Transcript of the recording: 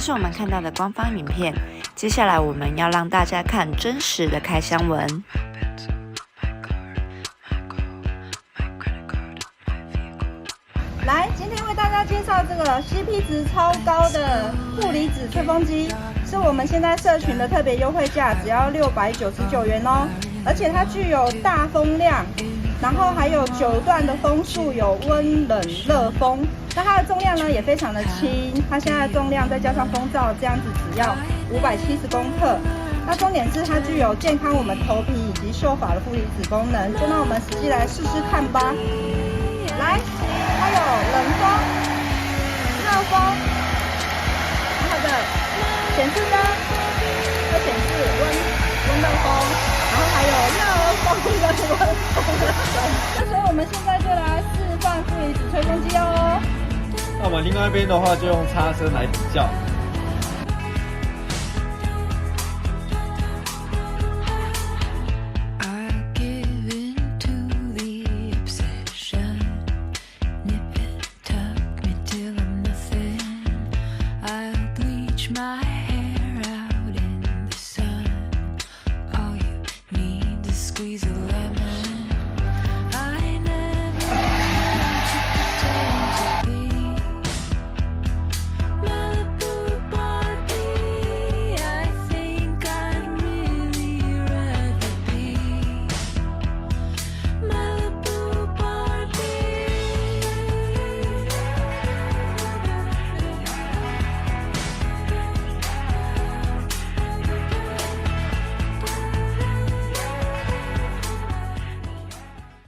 是我们看到的官方影片，接下来我们要让大家看真实的开箱文。来，今天为大家介绍这个 CP 值超高的负离子吹风机，是我们现在社群的特别优惠价，只要699元哦。而且它具有大风量，然后还有9段的风速，有温冷热风。那它的重量呢也非常的轻，它现在的重量再加上风罩，这样子只要570公克。那重点是它具有健康我们头皮以及秀发的负离子功能，就让我们实际来试试看吧。来，它有冷风、热风，它的显示呢会显示温热风，然后还有热风的温风。那所以我们现在就来示范负离子吹风机哦。那我们另外一边的话就用插身来比较。